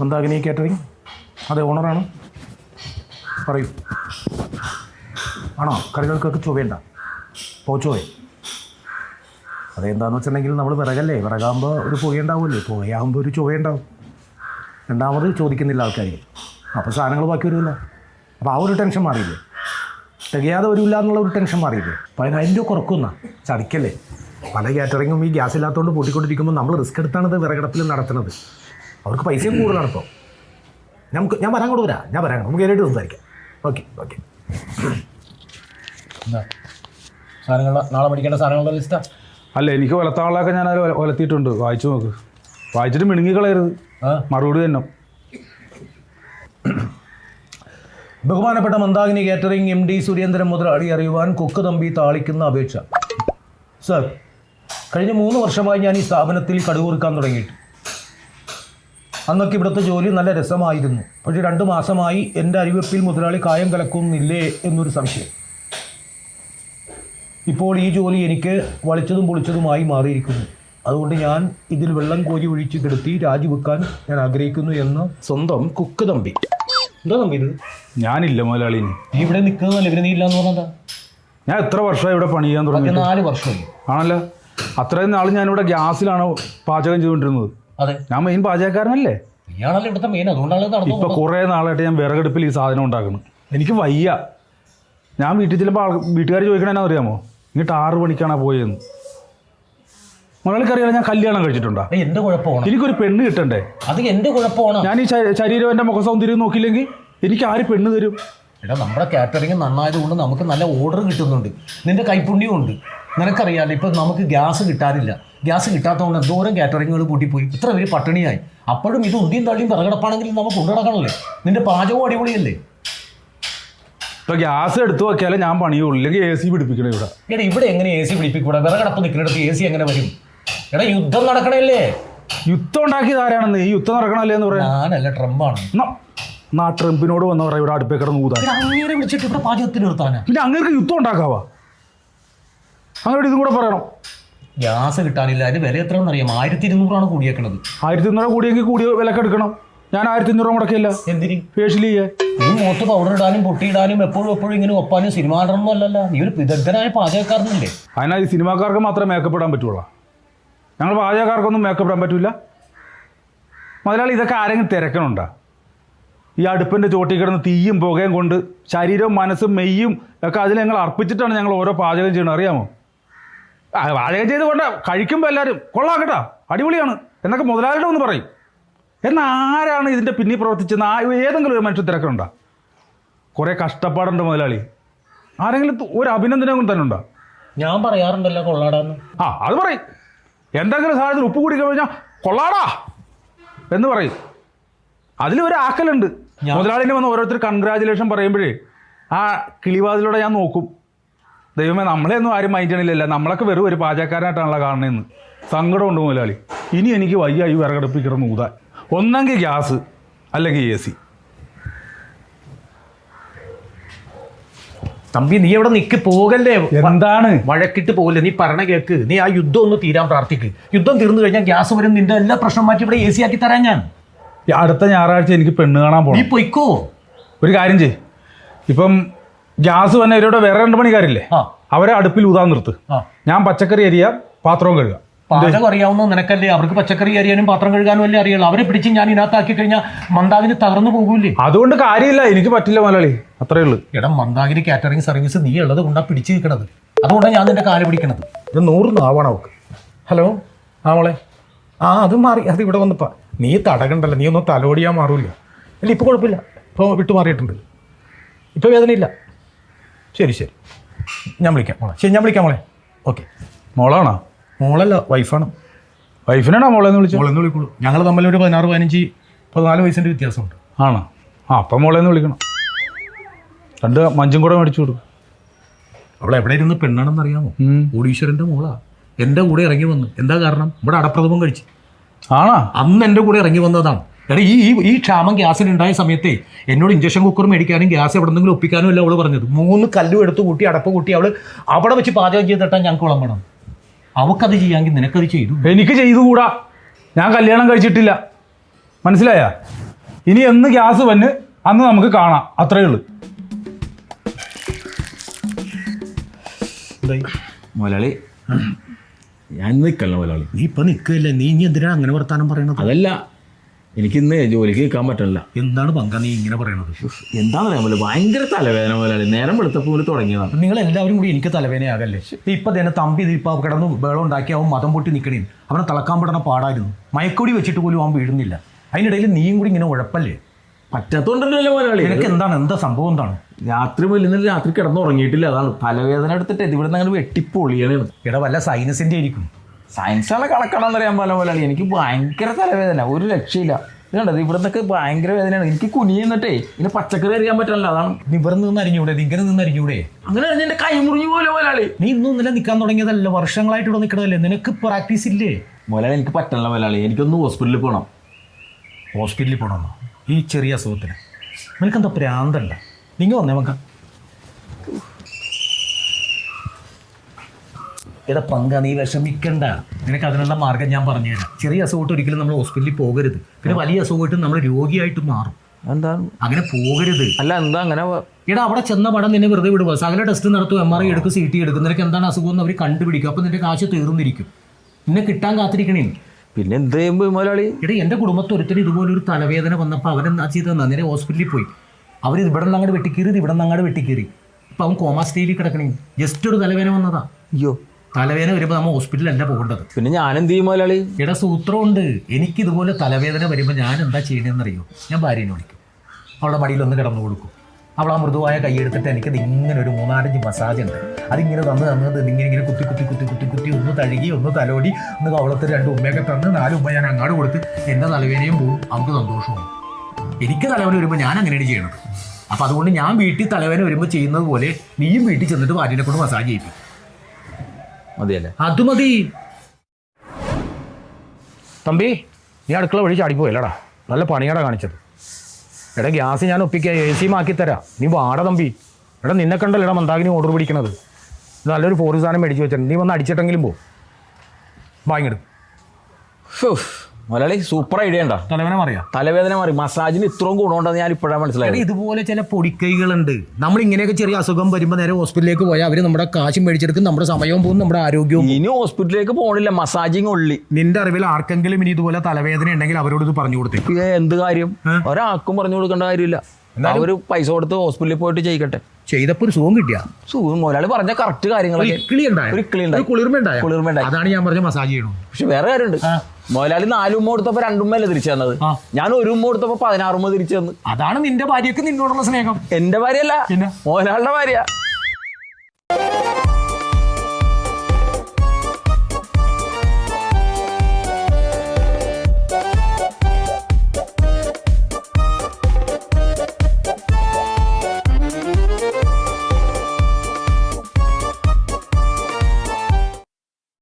Mandakini catering അതെ ഓണറാണ്. പറയൂ. ആണോ? കറികൾക്കൊക്കെ ചുവയുണ്ട? പോച്ചോയെ? അതെന്താണെന്ന് വെച്ചിട്ടുണ്ടെങ്കിൽ നമ്മൾ വിറകല്ലേ, വിറകാകുമ്പോൾ ഒരു പുകയുണ്ടാവുമല്ലോ, പുകയാകുമ്പോൾ ഒരു ചുവയുണ്ടാവും. രണ്ടാമത് ചോദിക്കുന്നില്ല ആൾക്കാർ, അപ്പോൾ സാധനങ്ങൾ ബാക്കി വരുമല്ലോ. അപ്പോൾ ആ ഒരു ടെൻഷൻ മാറിയില്ലേ? തികയാതെ വരില്ല എന്നുള്ള ഒരു ടെൻഷൻ മാറിയില്ലേ? അപ്പോൾ അതിൻ്റെ കുറക്കുന്ന ചടിക്കല്ലേ. പല കാറ്ററിങ്ങും ഈ ഗ്യാസ് ഇല്ലാത്തതുകൊണ്ട് പൂട്ടിക്കൊണ്ടിരിക്കുമ്പോൾ നമ്മൾ റിസ്ക് എടുത്താണ് ഇത് വിറകടപ്പിൽ നടത്തുന്നത്. അവർക്ക് പൈസയും കൂടുതലാണ് ഇപ്പോൾ. ഞാൻ വരാൻ കൂടെ വരാം, ഞാൻ വരാം, നമുക്ക് നേരിട്ട് സംസാരിക്കാം. Okay okay. എന്താ സാധനങ്ങൾ നാളെ മേടിക്കേണ്ട സാധനങ്ങളുടെ ലിസ്റ്റാ? അല്ല, എനിക്ക് ഒലത്താളൊക്കെ ഞാൻ അതിൽ ഒലത്തിയിട്ടുണ്ട്. വായിച്ചു നോക്ക്. വായിച്ചിട്ട് മിണുങ്ങിക്കളയരുത്, മറുപടി തന്നെ. ബഹുമാനപ്പെട്ട മന്ദാകിനി കാറ്ററിംഗ് MD സുരേന്ദ്രൻ മുതലാളി അറിയുവാൻ കുക്ക് തമ്പി താളിക്കുന്ന അപേക്ഷ. സർ, കഴിഞ്ഞ 3 വർഷമായി ഞാൻ ഈ സ്ഥാപനത്തിൽ കടുകുറുക്കാൻ തുടങ്ങിയിട്ട്. അന്നൊക്കെ ഇവിടുത്തെ ജോലി നല്ല രസമായിരുന്നു. പക്ഷേ 2 മാസമായി എൻ്റെ അരിവെപ്പിൽ മുതലാളി കായം കലക്കുന്നില്ലേ എന്നൊരു സംശയം. ഇപ്പോൾ ഈ ജോലി എനിക്ക് വളിച്ചതും പൊളിച്ചതുമായി മാറിയിരിക്കുന്നു. അതുകൊണ്ട് ഞാൻ ഇതിൽ വെള്ളം കോരി ഒഴിച്ച് കിടത്തി രാജിവെക്കാൻ ഞാൻ ആഗ്രഹിക്കുന്നു എന്ന് സ്വന്തം കുക്ക് തമ്പി. എന്താ തമ്പി ഇത്? ഞാനില്ല മുതലാളി. നീ ഇവിടെ നിൽക്കുന്നതല്ല, ഇവര് നീ ഇല്ലാന്ന് പറഞ്ഞതാ. ഞാൻ എത്ര വർഷമായി ഇവിടെ പണി ചെയ്യാൻ തുടങ്ങി? 4 വർഷമായി. ആണല്ലോ. അത്രയും നാൾ ഞാനിവിടെ ഗ്യാസിലാണ് പാചകം ചെയ്തുകൊണ്ടിരുന്നത്. അതെ, ഞാൻ മെയിൻ പാചകക്കാരനല്ലേ? നീയാണല്ലോ ഇവിടുത്തെ മെയിൻ. അതുകൊണ്ടാണ് ഇപ്പൊ കുറേ നാളായിട്ട് ഞാൻ വിറകടുപ്പിൽ ഈ സാധനം ഉണ്ടാക്കണം. എനിക്ക് വയ്യ. ഞാൻ വീട്ടിൽ ചിലപ്പോൾ വീട്ടുകാർ ചോദിക്കണമെന്നാ അറിയാമോ, ഇങ്ങോട്ട് 6 മണിക്കാണ് പോയെന്ന്. മുതലാളിക്കറിയാം ഞാൻ കല്യാണം കഴിച്ചിട്ടുണ്ടോ? എന്റെ കുഴപ്പമാണ്. എനിക്കൊരു പെണ്ണ് കിട്ടണ്ടേ? അത് എന്റെ കുഴപ്പമാണ്. ഞാൻ ഈ ശരീരം എൻ്റെ മുഖ സൗന്ദര്യം നോക്കിയില്ലെങ്കിൽ എനിക്ക് ആര് പെണ്ണ് തരും? എടാ, നമ്മുടെ കാറ്ററിംഗ് നന്നായതുകൊണ്ട് നമുക്ക് നല്ല ഓർഡർ കിട്ടുന്നുണ്ട്. നിന്റെ കൈപ്പുണ്യവും ഉണ്ട്. നിനക്കറിയാമല്ലോ, ഇപ്പം നമുക്ക് ഗ്യാസ് കിട്ടാനില്ല. ഗ്യാസ് കിട്ടാത്തതുകൊണ്ട് എന്തോരം കാറ്ററിങ്ങുകൾ കൂട്ടിപ്പോയി. ഇത്ര പേര് പട്ടിണിയായി. അപ്പോഴും ഇത് ഉന്തിയും തള്ളിയും വിറകടപ്പാണെങ്കിൽ നമുക്ക് കൊണ്ടുനടക്കണല്ലേ. നിന്റെ പാചകവും അടിപൊളിയല്ലേ? ഇപ്പൊ ഗ്യാസ് എടുത്തു വെക്കാലേ ഞാൻ പണിയുള്ളൂ, ഇല്ലെങ്കിൽ AC പിടിപ്പിക്കണം ഇവിടെ. എടാ, ഇവിടെ എങ്ങനെ AC പിടിപ്പിക്കൂടാ? വിറകടപ്പ് നിൽക്കുന്നിടത്ത് AC എങ്ങനെ വരും? എടാ, യുദ്ധം നടക്കണല്ലേ. യുദ്ധം ഉണ്ടാക്കിയത് ആരാണെന്ന്? ഈ യുദ്ധം നടക്കണല്ലേ എന്ന് പറയാം. ഞാനല്ല, ട്രംപാണ്. ട്രംപിനോട് വന്ന് പറയാം ഇവിടെ അടുപ്പേ കിടന്ന് ഊതാൻ. അങ്ങേരെ വിളിച്ചിട്ട് ഇവിടെ പാചകത്തിന് നിർത്താനാ? പിന്നെ അങ്ങേർക്ക് യുദ്ധം ഉണ്ടാക്കാവാ? അങ്ങോട്ട് ഇതും കൂടെ പറയണം. ഗ്യാസ് കിട്ടാനില്ല. അതിന്റെ വില എത്രയാണെന്ന് അറിയാം? 1200 കൂടിയേക്കണത്. 1200 കൂടിയെങ്കിൽ കൂടിയ വിലക്ക് എടുക്കണം. ഞാൻ 1500 മുടക്കില്ല. എന്തിന്? ഫേഷ്യൽ ചെയ്യാൻ. നീ മുഖത്ത് പൗഡർ ഇടാനും പൊട്ടിയിടാനും എപ്പോഴും ഇങ്ങനെ ഒപ്പാനും സിനിമ കാണണമെന്നും അല്ലല്ലോ. നീ ഒരു വിദഗ്ധനായ പാചകക്കാരനല്ലേ? അതിനാ ഈ സിനിമാക്കാർക്ക് മാത്രമേ മേക്കപ്പ് ഇടാൻ പറ്റുള്ളൂ. ഞങ്ങൾ പാചകക്കാർക്കൊന്നും മേക്കപ്പ് ഇടാൻ പറ്റില്ല. മുതലാളി, ഇതൊക്കെ ആരെങ്കിലും തിരക്കണുണ്ടോ? ഈ അടുപ്പിൻ്റെ ചോട്ടിൽ കിടന്ന് തീയും പുകയും കൊണ്ട് ശരീരവും മനസ്സും മെയ്യും ഒക്കെ അതിൽ ഞങ്ങൾ അർപ്പിച്ചിട്ടാണ് ഞങ്ങൾ ഓരോ പാചകം ചെയ്യണം, അറിയാമോ? പാചകം ചെയ്ത് കൊണ്ട് കഴിക്കുമ്പോൾ എല്ലാവരും കൊള്ളാം കേട്ടോ, അടിപൊളിയാണ് എന്നൊക്കെ മുതലാളിയുടെ ഒന്ന് പറയും. എന്നാൽ ആരാണ് ഇതിൻ്റെ പിന്നിൽ പ്രവർത്തിച്ചെന്ന് ഏതെങ്കിലും ഒരു മനുഷ്യൻ തിരക്കുന്നുണ്ടോ? കുറേ കഷ്ടപ്പാടുണ്ട് മുതലാളി. ആരെങ്കിലും ഒരു അഭിനന്ദനം കൊണ്ട് തന്നെ ഉണ്ടോ? ഞാൻ പറയാറുണ്ടല്ലോ കൊള്ളാടാന്ന്. അത് പറയും. എന്തെങ്കിലും സാധനത്തിൽ ഉപ്പ് കൂടി കഴിഞ്ഞാൽ കൊള്ളാടാ എന്ന് പറയും. അതിലൊരു ആക്കലുണ്ട്. മുതലാളിനെ വന്ന് ഓരോരുത്തർ കൺഗ്രാജുലേഷൻ പറയുമ്പോഴേ ആ കിളിവാതിലൂടെ ഞാൻ നോക്കും, ദൈവമേ നമ്മളെ ഒന്നും ആരും മൈൻഡ് ചെയ്യണില്ല, നമ്മളൊക്കെ വെറും ഒരു പാചകക്കാരനായിട്ടാണല്ലോ കാണുന്നതെന്ന്. സങ്കടമുണ്ട് മുതലാളി. ഇനി എനിക്ക് വയ്യ ഈ വിറകടുപ്പിൽ കിടന്ന് ഊതാൻ. ഒന്നെങ്കിൽ ഗ്യാസ് അല്ലെങ്കിൽ AC. തമ്പി, നീ എവിടെ നിൽക്ക്, പോകല്ലേ. എന്താണ് വഴക്കിട്ട് പോകല്ലേ? നീ പറഞ്ഞ കേക്ക്. നീ ആ യുദ്ധം ഒന്ന് തീരാൻ പ്രാർത്ഥിക്ക്. യുദ്ധം തീർന്നു കഴിഞ്ഞാൽ ഗ്യാസ് വരും. നിന്റെ എല്ലാ പ്രശ്നം മാറ്റി ഇവിടെ AC ആക്കി തരാൻ ഞാൻ. അടുത്ത ഞായറാഴ്ച എനിക്ക് പെണ്ണ് കാണാൻ പോകണം. നീ പൊയ്ക്കോ. ഒരു കാര്യം ചെയ്യ്, ഇപ്പം ഗ്യാസ് വന്നെ ഇവരുടെ വേറെ 2 പണിക്കാരില്ലേ, അവരെ അടുപ്പിൽ ഊതാൻ നിർത്ത്. ഞാൻ പച്ചക്കറി അരിയാം, പാത്രവും കഴുകാം. പാചകം അറിയാവുന്ന നിനക്കല്ലേ? അവർക്ക് പച്ചക്കറി അരിയാനും പാത്രം കഴുകാനും അല്ലേ അറിയുള്ളൂ. അവരെ പിടിച്ച് ഞാൻ ഇതിനകത്താക്കി കഴിഞ്ഞാൽ മന്ദാകിനി തകർന്നു പോകൂല്ലേ? അതുകൊണ്ട് കാര്യമില്ല, എനിക്ക് പറ്റില്ല മുതലാളി, അത്രേ ഉള്ളൂ. എടാ, മന്ദാകിനി കാറ്ററിംഗ് സർവീസ് നീ ഉള്ളത് കൊണ്ടാണ് പിടിച്ച് നിൽക്കണത്. അതുകൊണ്ടാണ് ഞാൻ നിന്റെ കാല് പിടിക്കണത്. ഇത് 100 നാവാണ് അവൾക്ക്. ഹലോ, മോളെ. അത് മാറി. അത് ഇവിടെ വന്നപ്പാ നീ തടകണ്ടല്ലോ. നീ ഒന്നും തലോടിയാൽ മാറൂല്ല. അല്ല, ഇപ്പോൾ കുഴപ്പമില്ല. ഇപ്പോൾ വിട്ടു മാറിയിട്ടുണ്ട്. ഇപ്പോൾ വേദനയില്ല. ശരി, ഞാൻ വിളിക്കാം മോളെ. ശരി, ഞാൻ വിളിക്കാം മോളെ. ഓക്കെ. മോളാണോ? മോളല്ല, വൈഫാണ്. വൈഫിനാണോ മോളെന്ന് വിളിച്ചത്? മോളെന്ന് വിളിക്കുള്ളൂ. ഞങ്ങൾ തമ്മിലൊരു 16, 15, 14 വയസ്സിൻ്റെ വ്യത്യാസമുണ്ട്. ആണോ? അപ്പം മോളെന്ന് വിളിക്കണം. 2 മഞ്ചും കൂടെ മേടിച്ചു കൊടുക്കും. അവൾ എവിടെ ഇരുന്ന് പെണ്ണാണെന്ന് അറിയാമോ? കോടീശ്വരൻ്റെ മോളാ. എൻ്റെ കൂടെ ഇറങ്ങി വന്നു. എന്താ കാരണം? ഇവിടെ അടപ്രഥമം കഴിച്ച്. ആണോ? അന്ന് എൻ്റെ കൂടെ ഇറങ്ങി വന്നതാണ്. എടാ, ഈ ക്ഷാമം ഗ്യാസിനുണ്ടായ സമയത്തെ എന്നോട് ഇഞ്ചക്ഷൻ കുക്കർ മേടിക്കാനും ഗ്യാസ് എവിടെന്നെങ്കിലും ഒപ്പിക്കാനും അല്ല അവള് പറഞ്ഞത്. 3 കല്ലും എടുത്ത് കൂട്ടി അടപ്പ് കൂട്ടി അവള് അവിടെ വെച്ച് പാചകം ചെയ്തിട്ടാണ് ഞങ്ങൾക്ക് വിളമ്പണം. അവക്കത് ചെയ്യാമെങ്കിൽ നിനക്കത് ചെയ്തു. എനിക്ക് ചെയ്തുകൂടാ. ഞാൻ കല്യാണം കഴിച്ചിട്ടില്ല, മനസ്സിലായ? ഇനി എന്ന് ഗ്യാസ് വന്ന് അന്ന് നമുക്ക് കാണാം, അത്രയേ ഉള്ളൂ. മുതലാളി ഞാൻ നിൽക്കല്ല മുതലാളി. നീ ഇപ്പൊ നിൽക്കില്ലേ, നീ ഇനി എന്തിനാണ് അങ്ങനെ വർത്താനം പറയണത്? അതല്ല, എനിക്കിന്ന് ജോലിക്ക് നിൽക്കാൻ പറ്റില്ല. എന്താണ് പങ്ക നീ ഇങ്ങനെ പറയണത്? എന്താണെന്നറിയാൻ പോലെ ഭയങ്കര തലവേദന മുതലാളി. നേരം വെളുത്തപ്പോൾ തുടങ്ങിയതാണ്. നിങ്ങൾ എല്ലാവരും കൂടി എനിക്ക് തലവേദനയാകല്ലേ? ഇപ്പൊ തന്നെ തമ്പി ഇപ്പൊ കിടന്ന് വെള്ളം ഉണ്ടാക്കി അവൻ മതം പൊട്ടി നിൽക്കണേ. അവനെ തിളക്കാൻ പെടുന്ന പാടായിരുന്നു. മയക്കൊടി വെച്ചിട്ട് പോലും അവൻ വീഴുന്നില്ല. അതിനിടയിൽ നീയും കൂടി ഇങ്ങനെ ഉഴപ്പല്ലേ? പറ്റാത്തോണ്ടല്ലോ മുതലാളി. നിനക്ക് എന്താണ്, എന്താ സംഭവം എന്താണ്? രാത്രി ഇന്നലെ രാത്രി കിടന്ന് ഉറങ്ങിയിട്ടില്ല, അതാണ് തലവേദന എടുത്തിട്ട് ഇവിടെ നിന്ന് അങ്ങനെ വെട്ടിപ്പൊളിയാണ്. ഇട വല്ല സൈനസിന്റെ ആയിരിക്കും. സയൻസാണ് കണക്കാണെന്നറിയാൻ പോലെ മുതലാളി. എനിക്ക് ഭയങ്കര തലവേദന, ഒരു രക്ഷയില്ല. ഇതുണ്ടത് ഇവിടെ നിന്നൊക്കെ ഭയങ്കര വേദനയാണ്. എനിക്ക് കുനിയെന്നിട്ടേ ഇങ്ങനെ പച്ചക്കറി അറിയാൻ പറ്റില്ല, അതാണ്. നിവർന്ന് നിന്ന് അരിഞ്ഞൂടെ, ഇങ്ങനെ നിന്ന് അരിഞ്ഞൂടെ? അങ്ങനെ എന്റെ കൈ മുറിഞ്ഞു പോലെ മുതലാളി. നീ ഇന്നും ഇന്നലെ നിൽക്കാൻ തുടങ്ങിയതല്ല, വർഷങ്ങളായിട്ട് ഇവിടെ നിൽക്കണതല്ലേ. നിനക്ക് പ്രാക്ടീസ് ഇല്ലേ? മുതലാളി എനിക്ക് പറ്റില്ല മുതലാളി. എനിക്കൊന്ന് ഹോസ്പിറ്റലിൽ പോകണം. ഹോസ്പിറ്റലിൽ പോകണമെന്നോ? ഈ ചെറിയ അസുഖത്തിന് നിനക്കെന്താ പ്രാന്തണ്ട? നിങ്ങൾ വന്നേ മക്ക. എടാ പങ്ക, നീ വിഷമിക്കണ്ട. നിനക്ക് അതിനുള്ള മാർഗം ഞാൻ പറഞ്ഞുതരാം. ചെറിയ അസുഖമായിട്ട് ഒരിക്കലും നമ്മൾ ഹോസ്പിറ്റലിൽ പോകരുത്. പിന്നെ വലിയ അസുഖമായിട്ട് നമ്മൾ രോഗിയായിട്ട് മാറും. എന്താണ് അങ്ങനെ പോകരുത്. അല്ല എന്താ അങ്ങനെ? എടാ അവിടെ ചെന്ന പടം നിന്നെ വെറുതെ വിടുക. സകല ടെസ്റ്റ് നടത്തും, MRI എടുക്കും, CT എടുക്കും. നിനക്ക് എന്താണ് അസുഖം എന്ന് അവർ കണ്ടുപിടിക്കും. അപ്പോൾ നിന്റെ കാശ് തീർന്നിരിക്കും. നിന്നെ കിട്ടാൻ കാത്തിരിക്കണേ. പിന്നെ എന്ത് ചെയ്യുമ്പോൾ മുതലാളി? എടാ എൻ്റെ കുടുംബത്തിൽ ഒരുത്തരും ഇതുപോലെ ഒരു തലവേദന വന്നപ്പോൾ അവരെന്താ ചെയ്തെന്നാ, നേരെ ഹോസ്പിറ്റലിൽ പോയി. അവർ ഇവിടെ നിന്ന് അങ്ങോട്ട് വെട്ടിക്കീറി, ഇവിടെ നിന്ന് അങ്ങോട്ട് വെട്ടിക്കീറി. ഇപ്പം അവൻ കോമാ സ്റ്റേജിൽ കിടക്കണേ. ജസ്റ്റ് ഒരു തലവേദന വന്നതാ. അയ്യോ, തലവേദന വരുമ്പോൾ നമ്മൾ ഹോസ്പിറ്റലല്ല പോകേണ്ടത്. പിന്നെ ഞാൻ എന്ത് ചെയ്യും മുതലാളി? എടാ സൂത്രമുണ്ട്. എനിക്കിതുപോലെ തലവേദന വരുമ്പോൾ ഞാൻ എന്താ ചെയ്യണമെന്നറിയോ? ഞാൻ ഭാര്യനെ വിളിക്കും, അവളുടെ മടിയിലൊന്ന് കിടന്നു കൊടുക്കും. അവൾ ആ മൃദുവായ കൈയെടുത്തിട്ട് എനിക്കത് ഇങ്ങനെ ഒരു 3-4 മസാജ് ഉണ്ട്. അതിങ്ങനെ തന്നത് ഇങ്ങനെ കുത്തി കുത്തി കുത്തി കുത്തി കുത്തി ഒന്ന് തഴുകി, ഒന്ന് തലോടി, ഒന്ന് കവളത്തിൽ 2 ഉമ്മയൊക്കെ തന്ന് 4 ഉമ്മ ഞാൻ അങ്ങോട്ട് കൊടുത്ത് എൻ്റെ തലവേദനയും പോവും, അവൾക്ക് സന്തോഷവും. എനിക്ക് തലവേദന വരുമ്പോൾ ഞാൻ അങ്ങനെയാണ് ചെയ്യണത്. അപ്പം അതുകൊണ്ട് ഞാൻ വീട്ടിൽ തലവേദന വരുമ്പോൾ ചെയ്യുന്നത് പോലെ നീയും വീട്ടിൽ ചെന്നിട്ട് ഭാര്യനെ കൊണ്ട് മസാജ് ചെയ്യിക്കും. മതിയല്ലേ? അത് മതി. തമ്പി, നീ അടുക്കള വഴി ചാടിപ്പോയല്ലടാ, നല്ല പണിയാടാ കാണിച്ചത്. എടാ ഗ്യാസ് ഞാൻ ഒപ്പിക്കാം, AC മാക്കി തരാം, നീ വാട തമ്പി. എടാ നിന്നെ കണ്ടല്ലോ എടാ മന്ദാകിനി ഓർഡർ പിടിക്കണത്. നല്ലൊരു 4 സാധനം മേടിച്ച് വെച്ചിട്ടുണ്ട്, നീ വന്ന് അടിച്ചിട്ടെങ്കിലും പോ. വാങ്ങിടും. മുതലാളി സൂപ്പർ ഐഡിയ ഉണ്ടാ. തലവേദന അറിയാം, തലവേദന മാറി. മസാജിന് ഇത്രയും ഗുണമുണ്ടെന്ന് ഞാൻ ഇപ്പോഴാണ് മനസ്സിലായത്. ഇതുപോലെ ചില പൊടിക്കൈകളുണ്ട്. നമ്മൾ ഇങ്ങനെയൊക്കെ ചെറിയ അസുഖം വരുമ്പോൾ നേരെ ഹോസ്പിറ്റലിലേക്ക് പോയാൽ അവർ നമ്മുടെ കാശും മേടിച്ചെടുക്കും, നമ്മുടെ സമയവും പോകും, നമ്മുടെ ആരോഗ്യവും. ഇനി ഹോസ്പിറ്റലിലേക്ക് പോകണില്ല, മസാജിങ് ഉള്ളി. നിന്റെ അറിവിൽ ആർക്കെങ്കിലും ഇനി ഇതുപോലെ തലവേദന ഉണ്ടെങ്കിൽ അവരോട് ഇത് പറഞ്ഞു കൊടുത്തേ. എന്ത് കാര്യം? ഒരാൾക്കും പറഞ്ഞു കൊടുക്കേണ്ട കാര്യമില്ല. അവര് പൈസ കൊടുത്ത് ഹോസ്പിറ്റലിൽ പോയിട്ട് ചെയ്യിക്കട്ടെ. ചെയ്തപ്പോൾ ഒരു സുഖം കിട്ടിയ മുതലാളി പറഞ്ഞ കറക്റ്റ് കാര്യങ്ങളൊക്കെ. കുളിർമയുണ്ടായി. അതാണ് ഞാൻ പറഞ്ഞ മസാജ് ചെയ്യണം. പക്ഷെ വേറെ കാര്യമുണ്ട്. മുതലാളി 4 ഉമ്മ കൊടുത്തപ്പോ 2 ഉമ്മയല്ലേ തിരിച്ചു തന്നത്. ഞാൻ 1 ഉമ്മ കൊടുത്തപ്പോ 16 ഉമ്മ തിരിച്ചു തന്നു. അതാണ് നിന്റെ ഭാര്യക്ക് നിന്നോടുള്ള സ്നേഹം. എന്റെ ഭാര്യയല്ല, മുതലാളിയുടെ ഭാര്യ.